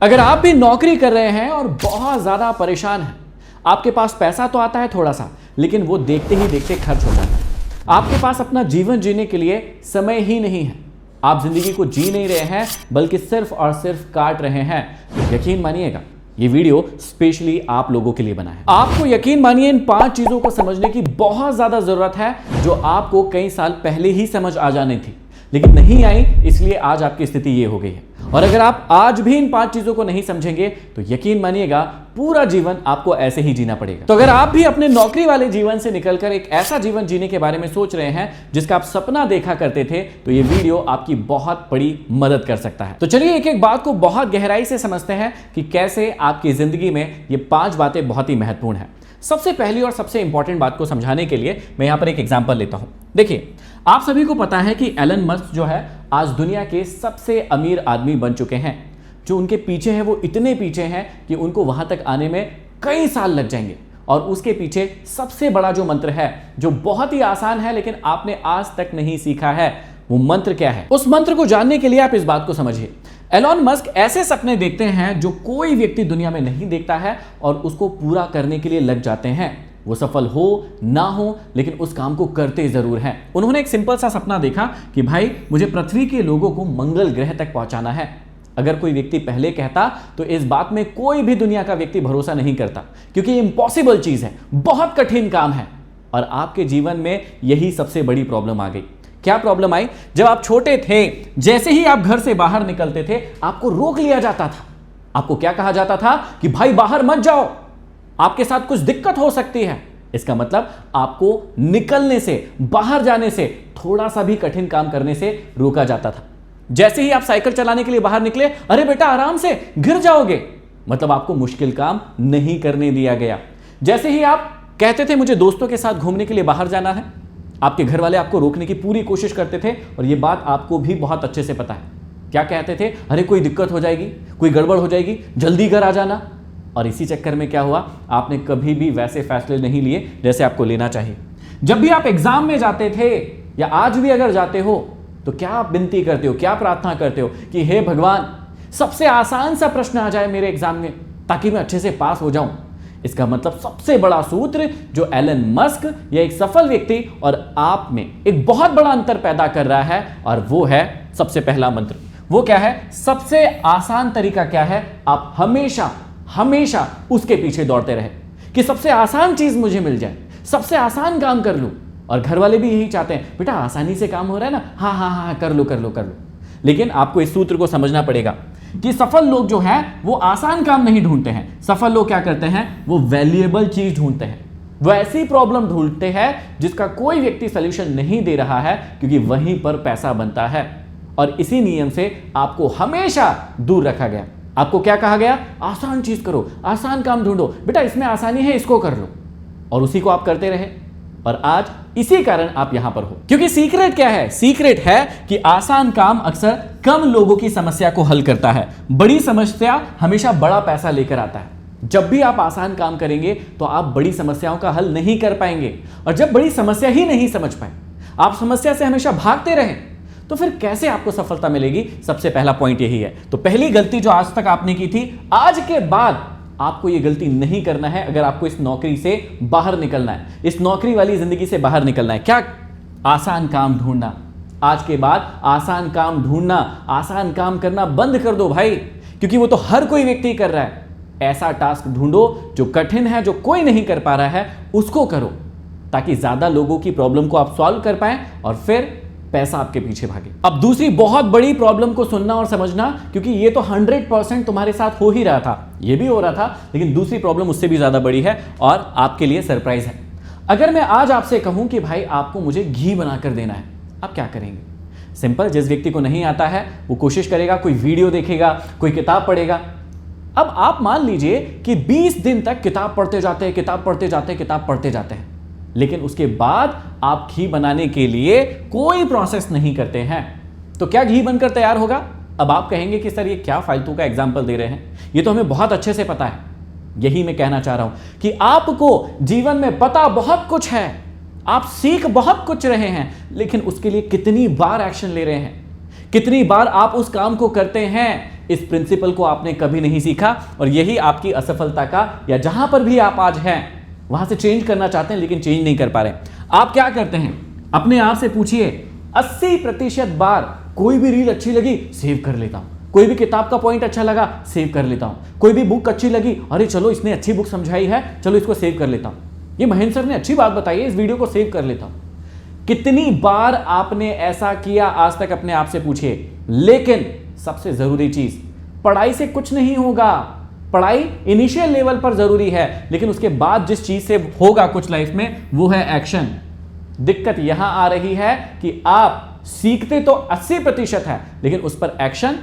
अगर आप भी नौकरी कर रहे हैं और बहुत ज्यादा परेशान हैं, आपके पास पैसा तो आता है थोड़ा सा, लेकिन वो देखते ही देखते खर्च हो जाता है। आपके पास अपना जीवन जीने के लिए समय ही नहीं है। आप जिंदगी को जी नहीं रहे हैं, बल्कि सिर्फ और सिर्फ काट रहे हैं। तो यकीन मानिएगा, ये वीडियो स्पेशली आप लोगों के लिए बना है। आपको यकीन मानिए, इन 5 चीजों को समझने की बहुत ज्यादा जरूरत है, जो आपको कई साल पहले ही समझ आ जानी थी, लेकिन नहीं आई, इसलिए आज आपकी स्थिति ये हो गई है। और अगर आप आज भी इन 5 चीजों को नहीं समझेंगे तो यकीन मानिएगा, पूरा जीवन आपको ऐसे ही जीना पड़ेगा। तो अगर आप भी अपने नौकरी वाले जीवन से निकलकर एक ऐसा जीवन जीने के बारे में सोच रहे हैं जिसका आप सपना देखा करते थे, तो ये वीडियो आपकी बहुत बड़ी मदद कर सकता है। तो चलिए एक एक बात को बहुत गहराई से समझते हैं कि कैसे आपकी जिंदगी में ये 5 बातें बहुत ही महत्वपूर्ण है। सबसे पहली और सबसे इंपॉर्टेंट बात को समझाने के लिए मैं यहां पर एक एग्जांपल लेता हूं। देखिए, आप सभी को पता है कि एलन मस्क जो है आज दुनिया के सबसे अमीर आदमी बन चुके हैं। जो उनके पीछे हैं वो इतने पीछे हैं कि उनको वहां तक आने में कई साल लग जाएंगे। और उसके पीछे सबसे बड़ा जो मंत्र है, जो बहुत ही आसान है लेकिन आपने आज तक नहीं सीखा है, वो मंत्र क्या है? उस मंत्र को जानने के लिए आप इस बात को समझिए। एलन मस्क ऐसे सपने देखते हैं जो कोई व्यक्ति दुनिया में नहीं देखता है, और उसको पूरा करने के लिए लग जाते हैं। वो सफल हो ना हो, लेकिन उस काम को करते जरूर हैं। उन्होंने एक सिंपल सा सपना देखा कि भाई, मुझे पृथ्वी के लोगों को मंगल ग्रह तक पहुंचाना है। अगर कोई व्यक्ति पहले कहता तो इस बात में कोई भी दुनिया का व्यक्ति भरोसा नहीं करता, क्योंकि ये इम्पॉसिबल चीज है, बहुत कठिन काम है। और आपके जीवन में यही सबसे बड़ी प्रॉब्लम आ गई। क्या प्रॉब्लम आई? जब आप छोटे थे, जैसे ही आप घर से बाहर निकलते थे, आपको रोक लिया जाता था। आपको क्या कहा जाता था कि भाई बाहर मत जाओ, आपके साथ कुछ दिक्कत हो सकती है। इसका मतलब आपको निकलने से, बाहर जाने से, थोड़ा सा भी कठिन काम करने से रोका जाता था। जैसे ही आप साइकिल चलाने के लिए बाहर निकले, अरे बेटा आराम से, गिर जाओगे, मतलब आपको मुश्किल काम नहीं करने दिया गया। जैसे ही आप कहते थे मुझे दोस्तों के साथ घूमने के लिए बाहर जाना है, आपके घर वाले आपको रोकने की पूरी कोशिश करते थे। और यह बात आपको भी बहुत अच्छे से पता है। क्या कहते थे? अरे कोई दिक्कत हो जाएगी, कोई गड़बड़ हो जाएगी, जल्दी घर आ जाना। और इसी चक्कर में क्या हुआ, आपने कभी भी वैसे फैसले नहीं लिए जैसे आपको लेना चाहिए। जब भी आप एग्जाम में जाते थे, या आज भी अगर जाते हो, तो क्या आप विनती करते हो, क्या प्रार्थना करते हो कि हे भगवान, सबसे आसान सा प्रश्न आ जाए मेरे एग्जाम में, ताकि मैं अच्छे से पास हो जाऊं। इसका मतलब सबसे बड़ा सूत्र जो एलन मस्क या एक सफल व्यक्ति और आप में एक बहुत बड़ा अंतर पैदा कर रहा है, और वो है सबसे पहला मंत्र। वो क्या है? सबसे आसान तरीका क्या है? आप हमेशा हमेशा उसके पीछे दौड़ते रहे कि सबसे आसान चीज मुझे मिल जाए, सबसे आसान काम कर लूं। और घर वाले भी यही चाहते हैं, बेटा आसानी से काम हो रहा है ना, हाँ हाँ हाँ कर लो कर लो कर लो। लेकिन आपको इस सूत्र को समझना पड़ेगा कि सफल लोग जो हैं वो आसान काम नहीं ढूंढते हैं। सफल लोग क्या करते हैं? वो वैल्यूएबल चीज ढूंढते हैं। वो ऐसी प्रॉब्लम ढूंढते हैं जिसका कोई व्यक्ति सोल्यूशन नहीं दे रहा है, क्योंकि वहीं पर पैसा बनता है। और इसी नियम से आपको हमेशा दूर रखा गया। आपको क्या कहा गया? आसान चीज करो, आसान काम ढूंढो, बेटा इसमें आसानी है, इसको कर लो। और उसी को आप करते रहे, और आज इसी कारण आप यहां पर हो। क्योंकि सीक्रेट क्या है? सीक्रेट है कि आसान काम अक्सर कम लोगों की समस्या को हल करता है। बड़ी समस्या हमेशा बड़ा पैसा लेकर आता है। जब भी आप आसान काम करेंगे तो आप बड़ी समस्याओं का हल नहीं कर पाएंगे। और जब बड़ी समस्या ही नहीं समझ पाए, आप समस्या से हमेशा भागते रहें, तो फिर कैसे आपको सफलता मिलेगी? सबसे पहला पॉइंट यही है। तो पहली गलती जो आज तक आपने की थी, आज के बाद आपको यह गलती नहीं करना है। अगर आपको इस नौकरी से बाहर निकलना है, इस नौकरी वाली जिंदगी से बाहर निकलना है, क्या? आसान काम ढूंढना। आज के बाद आसान काम ढूंढना, आसान काम करना बंद कर दो भाई, क्योंकि वो तो हर कोई व्यक्ति कर रहा है। ऐसा टास्क ढूंढो जो कठिन है, जो कोई नहीं कर पा रहा है, उसको करो, ताकि ज्यादा लोगों की प्रॉब्लम को आप सॉल्व कर पाए और फिर पैसा आपके पीछे भागे। अब दूसरी बहुत बड़ी प्रॉब्लम को सुनना और समझना, क्योंकि ये तो 100% तुम्हारे साथ हो ही रहा था, ये भी हो रहा था, लेकिन दूसरी प्रॉब्लम उससे भी ज्यादा बड़ी है और आपके लिए सरप्राइज है। अगर मैं आज आपसे कहूं कि भाई आपको मुझे घी बनाकर देना है, आप क्या करेंगे? सिंपल, जिस व्यक्ति को नहीं आता है वो कोशिश करेगा, कोई वीडियो देखेगा, कोई किताब पढ़ेगा। अब आप मान लीजिए कि 20 दिन तक किताब पढ़ते जाते हैं, किताब पढ़ते जाते हैं, किताब पढ़ते जाते हैं, लेकिन उसके बाद आप घी बनाने के लिए कोई प्रोसेस नहीं करते हैं, तो क्या घी बनकर तैयार होगा? अब आप कहेंगे कि सर ये क्या फालतू का एग्जाम्पल दे रहे हैं, ये तो हमें बहुत अच्छे से पता है। यही मैं कहना चाह रहा हूं कि आपको जीवन में पता बहुत कुछ है, आप सीख बहुत कुछ रहे हैं, लेकिन उसके लिए कितनी बार एक्शन ले रहे हैं, कितनी बार आप उस काम को करते हैं, इस प्रिंसिपल को आपने कभी नहीं सीखा और यही आपकी असफलता का, या जहां पर भी आप आज हैं वहां से चेंज करना चाहते हैं लेकिन चेंज नहीं कर पा रहे। आप क्या करते हैं, अपने आप से पूछिए, 80% बार कोई भी रील अच्छी लगी सेव कर लेता हूं, कोई भी किताब का पॉइंट अच्छा लगा सेव कर लेता हूं, कोई भी बुक अच्छी लगी, अरे चलो इसने अच्छी बुक समझाई है, चलो इसको सेव कर लेता हूं, ये महेंद्र सर ने अच्छी बात बताई है, इस वीडियो को सेव कर लेता हूं। कितनी बार आपने ऐसा किया आज तक, अपने आप से पूछिए। लेकिन सबसे जरूरी चीज, पढ़ाई से कुछ नहीं होगा। पढ़ाई इनिशियल लेवल पर जरूरी है, लेकिन उसके बाद जिस चीज से होगा कुछ लाइफ में वो है एक्शन। दिक्कत यहां आ रही है कि आप सीखते तो 80% है, लेकिन उस पर एक्शन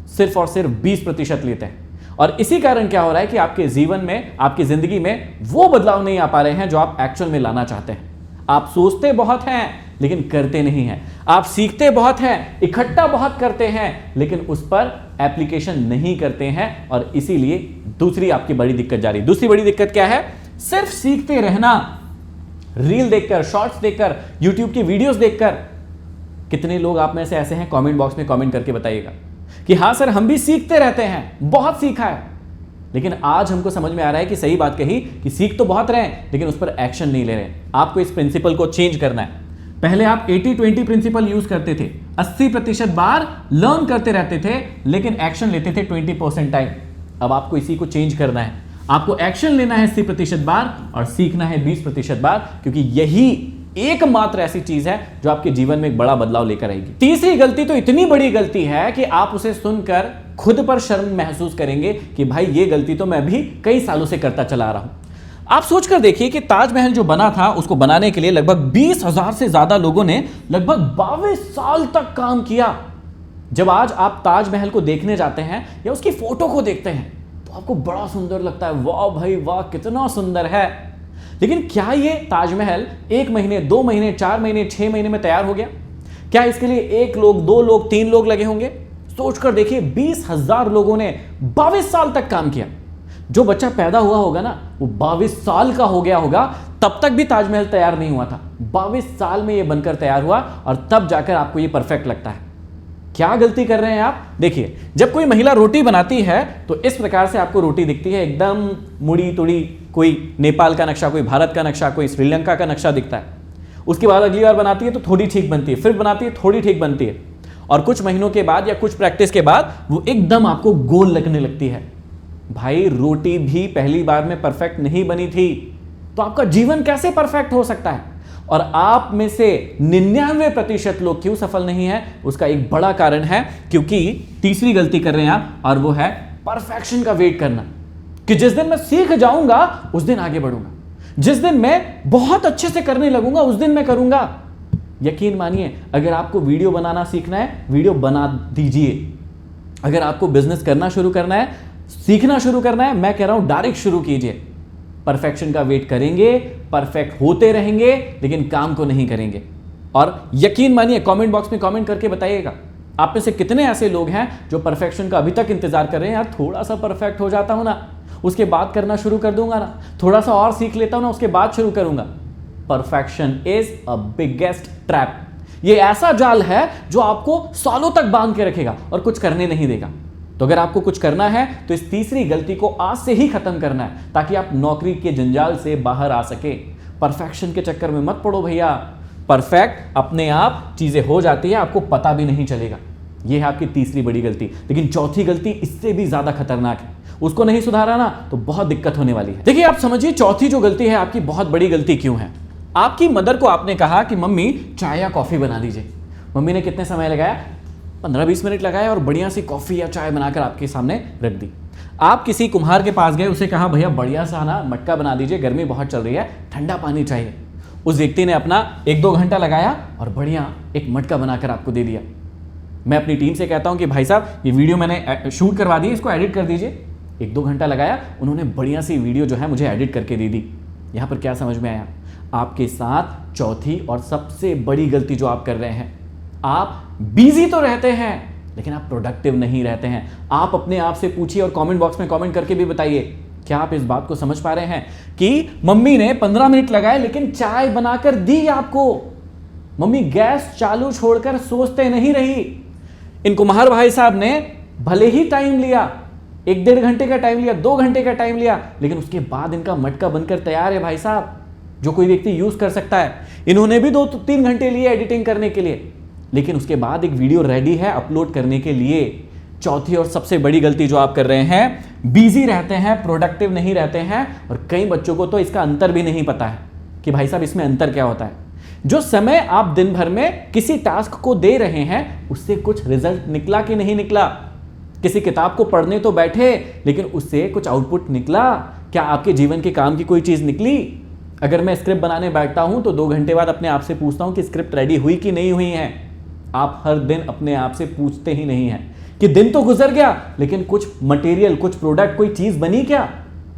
सिर्फ और सिर्फ 20% लेते हैं। और इसी कारण क्या हो रहा है कि आपके जीवन में, आपकी जिंदगी में वो बदलाव नहीं आ पा रहे हैं जो आप एक्चुअल में लाना चाहते हैं। आप सोचते बहुत हैं लेकिन करते नहीं हैं, आप सीखते बहुत हैं, इकट्ठा बहुत करते हैं, लेकिन उस पर एप्लीकेशन नहीं करते हैं। और इसीलिए दूसरी आपकी बड़ी दिक्कत जा रही। दूसरी बड़ी दिक्कत क्या है? सिर्फ सीखते रहना, रील देखकर, शॉर्ट्स देखकर, यूट्यूब की वीडियोस देखकर। कितने लोग आप में से ऐसे हैं, कमेंट बॉक्स में कमेंट करके बताइएगा कि हाँ सर हम भी सीखते रहते हैं, बहुत सीखा है, लेकिन आज हमको समझ में आ रहा है कि सही बात कही कि सीख तो बहुत रहे हैं लेकिन उस पर एक्शन नहीं ले रहे। आपको इस प्रिंसिपल को चेंज करना है। पहले आप 80-20 प्रिंसिपल यूज करते थे, 80% बार लर्न करते रहते थे लेकिन एक्शन लेते थे 20% टाइम। अब आपको इसी को चेंज करना है। आपको एक्शन लेना है 80% बार और सीखना है 20% बार, क्योंकि यही एकमात्र ऐसी चीज है जो आपके जीवन में एक बड़ा बदलाव लेकर आएगी। तीसरी गलती तो इतनी बड़ी गलती है कि आप उसे सुनकर खुद पर शर्म महसूस करेंगे कि भाई ये गलती तो मैं भी कई सालों से करता चला आ रहा हूं। आप सोचकर देखिए कि ताजमहल जो बना था उसको बनाने के लिए लगभग 20,000 से ज्यादा लोगों ने लगभग 22 साल तक काम किया। जब आज आप ताजमहल को देखने जाते हैं या उसकी फोटो को देखते हैं तो आपको बड़ा सुंदर लगता है, वाह भाई वाह कितना सुंदर है। लेकिन क्या ये ताजमहल 1 महीने, 2 महीने, 4 महीने, 6 महीने में तैयार हो गया? क्या इसके लिए 1 लोग, 2 लोग, 3 लोग लगे होंगे? सोचकर देखिए, 20,000 लोगों ने 22 साल तक काम किया। जो बच्चा पैदा हुआ होगा ना वो 22 साल का हो गया होगा, तब तक भी ताजमहल तैयार नहीं हुआ था। 22 साल में ये बनकर तैयार हुआ और तब जाकर आपको ये परफेक्ट लगता है। क्या गलती कर रहे हैं आप? देखिए, जब कोई महिला रोटी बनाती है तो इस प्रकार से आपको रोटी दिखती है, एकदम मुड़ी तुड़ी, कोई नेपाल का नक्शा, कोई भारत का नक्शा, कोई श्रीलंका का नक्शा दिखता है। उसके बाद अगली बार बनाती है तो थोड़ी ठीक बनती है, फिर बनाती है थोड़ी ठीक बनती है, और कुछ महीनों के बाद या कुछ प्रैक्टिस के बाद वो एकदम आपको गोल लगने लगती है। भाई रोटी भी पहली बार में परफेक्ट नहीं बनी थी, तो आपका जीवन कैसे परफेक्ट हो सकता है? और आप में से 99% लोग क्यों सफल नहीं है, उसका एक बड़ा कारण है क्योंकि तीसरी गलती कर रहे हैं आप, और वो है परफेक्शन का वेट करना। कि जिस दिन मैं सीख जाऊंगा उस दिन आगे बढ़ूंगा, जिस दिन मैं बहुत अच्छे से करने लगूंगा उस दिन मैं करूंगा। यकीन मानिए, अगर आपको वीडियो बनाना सीखना है, वीडियो बना दीजिए। अगर आपको बिजनेस करना शुरू करना है, सीखना शुरू करना है, मैं कह रहा हूं डायरेक्ट शुरू कीजिए। परफेक्शन का वेट करेंगे, परफेक्ट होते रहेंगे, लेकिन काम को नहीं करेंगे। और यकीन मानिए, कमेंट बॉक्स में कमेंट करके बताइएगा, आप में से कितने ऐसे लोग हैं जो परफेक्शन का अभी तक इंतजार कर रहे हैं। यार थोड़ा सा परफेक्ट हो जाता हूं ना, उसके बाद करना शुरू कर दूंगा ना, थोड़ा सा और सीख लेता हूं ना, उसके बाद शुरू करूंगा। Perfection is a biggest trap. ये ऐसा जाल है जो आपको सालों तक बांध के रखेगा और कुछ करने नहीं देगा। तो अगर आपको कुछ करना है तो इस तीसरी गलती को आज से ही खत्म करना है, ताकि आप नौकरी के जंजाल से बाहर आ सके। परफेक्शन के चक्कर में मत पड़ो भैया। परफेक्ट अपने आप चीजें हो जाती है, आपको पता भी नहीं चलेगा। यह है आपकी तीसरी बड़ी गलती। लेकिन चौथी गलती इससे भी ज्यादा खतरनाक है, उसको नहीं सुधारा ना तो बहुत दिक्कत होने वाली है। देखिए, आप समझिए चौथी जो गलती है आपकी, बहुत बड़ी गलती क्यों है। आपकी मदर को आपने कहा कि मम्मी चाय या कॉफी बना दीजिए। मम्मी ने कितने समय लगाया? 15-20 मिनट लगाया और बढ़िया सी कॉफी या चाय बनाकर आपके सामने रख दी। आप किसी कुम्हार के पास गए, उसे कहा भैया बढ़िया सा ना मटका बना दीजिए, गर्मी बहुत चल रही है, ठंडा पानी चाहिए। उस व्यक्ति ने अपना 1-2 घंटा लगाया और बढ़िया एक मटका बनाकर आपको दे दिया। मैं अपनी टीम से कहता हूं कि भाई साहब ये वीडियो मैंने शूट करवा दी, इसको एडिट कर दीजिए। 1-2 घंटा लगाया, उन्होंने बढ़िया सी वीडियो जो है मुझे एडिट करके दे दी। यहां पर क्या समझ में आया? आपके साथ चौथी और सबसे बड़ी गलती जो आप कर रहे हैं, आप बिजी तो रहते हैं लेकिन आप प्रोडक्टिव नहीं रहते हैं। आप अपने आप से पूछिए और कमेंट बॉक्स में कमेंट करके भी बताइए, क्या आप इस बात को समझ पा रहे हैं कि मम्मी ने 15 मिनट लगाए लेकिन चाय बनाकर दी आपको। मम्मी गैस चालू छोड़कर सोचते नहीं रही। इन कुम्हार भाई साहब ने भले ही टाइम लिया, 1-1.5 घंटे का टाइम लिया, 2 घंटे का टाइम लिया, लेकिन उसके बाद इनका मटका बनकर तैयार है भाई साहब, जो कोई व्यक्ति यूज कर सकता है। इन्होंने भी 2-3 घंटे लिए एडिटिंग करने के लिए, लेकिन उसके बाद एक वीडियो रेडी है अपलोड करने के लिए। चौथी और सबसे बड़ी गलती जो आप कर रहे हैं, बिजी रहते हैं, प्रोडक्टिव नहीं रहते हैं, और कई बच्चों को तो इसका अंतर भी नहीं पता है कि भाई साहब इसमें अंतर क्या होता है। जो समय आप दिन भर में किसी टास्क को दे रहे हैं, उससे कुछ रिजल्ट निकला कि नहीं निकला? किसी किताब को पढ़ने तो बैठे, लेकिन उससे कुछ आउटपुट निकला? क्या आपके जीवन के काम की कोई चीज निकली? अगर मैं स्क्रिप्ट बनाने बैठता हूं तो 2 घंटे बाद अपने आप से पूछता हूं कि स्क्रिप्ट रेडी हुई कि नहीं हुई है। आप हर दिन अपने आप से पूछते ही नहीं हैं कि दिन तो गुजर गया, लेकिन कुछ मटेरियल, कुछ प्रोडक्ट, कोई चीज बनी क्या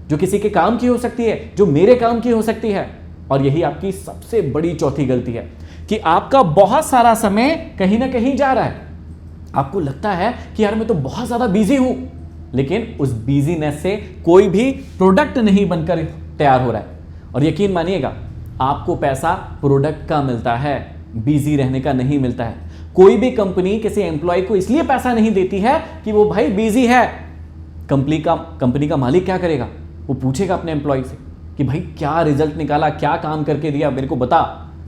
जो किसी के काम की हो सकती है, जो मेरे काम की हो सकती है? और यही आपकी सबसे बड़ी चौथी गलती है कि आपका बहुत सारा समय कहीं ना कहीं जा रहा है। आपको लगता है कि यार मैं तो बहुत ज्यादा बिजी हूं, लेकिन उस बिजीनेस से कोई भी प्रोडक्ट नहीं बनकर तैयार हो रहा है। और यकीन मानिएगा, आपको पैसा प्रोडक्ट का मिलता है, बिजी रहने का नहीं मिलता है। कोई भी कंपनी किसी एम्प्लॉय को इसलिए पैसा नहीं देती है कि वो भाई बिजी है। कंपनी का मालिक क्या करेगा? वो पूछेगा अपने एम्प्लॉय से कि भाई क्या रिजल्ट निकाला, क्या काम करके दिया, मेरे को बता।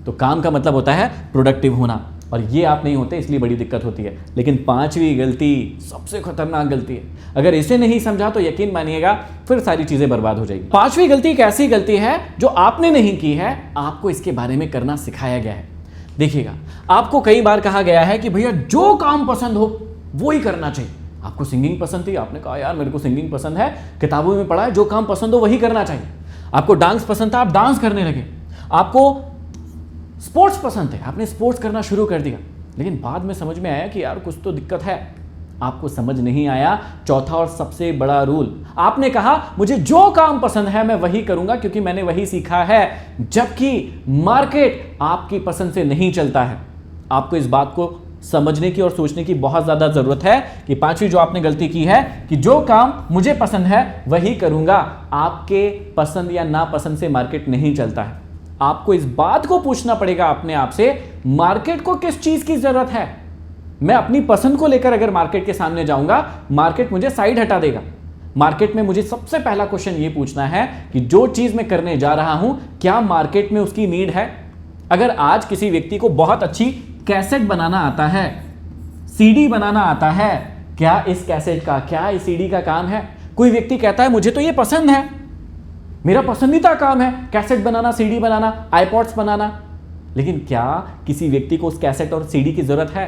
तो काम का मतलब होता है प्रोडक्टिव होना, और ये आप नहीं होते, इसलिए बड़ी दिक्कत होती है। लेकिन 5वीं गलती सबसे खतरनाक गलती है। अगर इसे नहीं समझा तो यकीन मानिएगा फिर सारी चीजें बर्बाद हो जाएगी। 5वीं गलती एक ऐसी गलती है जो आपने नहीं की है, आपको इसके बारे में करना सिखाया गया है। देखिएगा, आपको कई बार कहा गया है कि भैया जो काम पसंद हो वो ही करना चाहिए। आपको सिंगिंग पसंद थी, आपने कहा यार मेरे को सिंगिंग पसंद है, किताबों में पढ़ा है जो काम पसंद हो वही करना चाहिए। आपको डांस पसंद था, आप डांस करने लगे। आपको स्पोर्ट्स पसंद थे, आपने स्पोर्ट्स करना शुरू कर दिया। लेकिन बाद में समझ में आया कि यार कुछ तो दिक्कत है। आपको समझ नहीं आया चौथा और सबसे बड़ा रूल। आपने कहा मुझे जो काम पसंद है मैं वही करूंगा क्योंकि मैंने वही सीखा है, जबकि मार्केट आपकी पसंद से नहीं चलता है। आपको इस बात को समझने की और सोचने की बहुत ज्यादा जरूरत है कि 5वीं जो आपने गलती की है कि जो काम मुझे पसंद है वही करूंगा। आपके पसंद या नापसंद से मार्केट नहीं चलता है। आपको इस बात को पूछना पड़ेगा अपने आप से, मार्केट को किस चीज की जरूरत है। मैं अपनी पसंद को लेकर अगर मार्केट के सामने जाऊंगा, मार्केट मुझे साइड हटा देगा। मार्केट में मुझे सबसे पहला क्वेश्चन ये पूछना है कि जो चीज मैं करने जा रहा हूं, क्या मार्केट में उसकी नीड है। अगर आज किसी व्यक्ति को बहुत अच्छी कैसेट बनाना आता है, सीडी बनाना आता है, क्या इस कैसेट का, क्या इस सीडी का काम है? कोई व्यक्ति कहता है मुझे तो ये पसंद है, मेरा पसंदीदा काम है कैसेट बनाना, सीडी बनाना, आईपॉड्स बनाना, लेकिन क्या किसी व्यक्ति को उस कैसेट और सीडी की जरूरत है?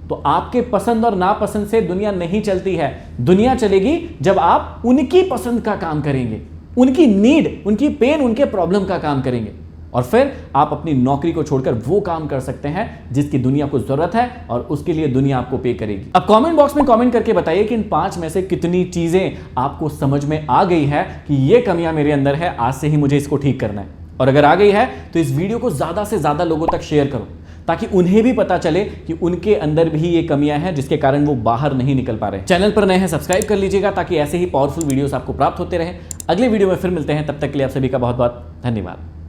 तो आपके पसंद और नापसंद से दुनिया नहीं चलती है। दुनिया चलेगी जब आप उनकी पसंद का काम करेंगे, उनकी नीड, उनकी पेन, उनके प्रॉब्लम का काम करेंगे, और फिर आप अपनी नौकरी को छोड़कर वो काम कर सकते हैं जिसकी दुनिया को जरूरत है, और उसके लिए दुनिया आपको पे करेगी। अब कमेंट बॉक्स में कमेंट करके बताइए कि इन 5 में से कितनी चीजें आपको समझ में आ गई है कि ये कमियां मेरे अंदर है, आज से ही मुझे इसको ठीक करना है। और अगर आ गई है तो इस वीडियो को ज्यादा से ज्यादा लोगों तक शेयर करो, ताकि उन्हें भी पता चले कि उनके अंदर भी ये कमियां हैं जिसके कारण वो बाहर नहीं निकल पा रहे। चैनल पर नए हैं, सब्सक्राइब कर लीजिएगा ताकि ऐसे ही पावरफुल वीडियोस आपको प्राप्त होते रहे। अगले वीडियो में फिर मिलते हैं, तब तक के लिए आप सभी का बहुत बहुत धन्यवाद।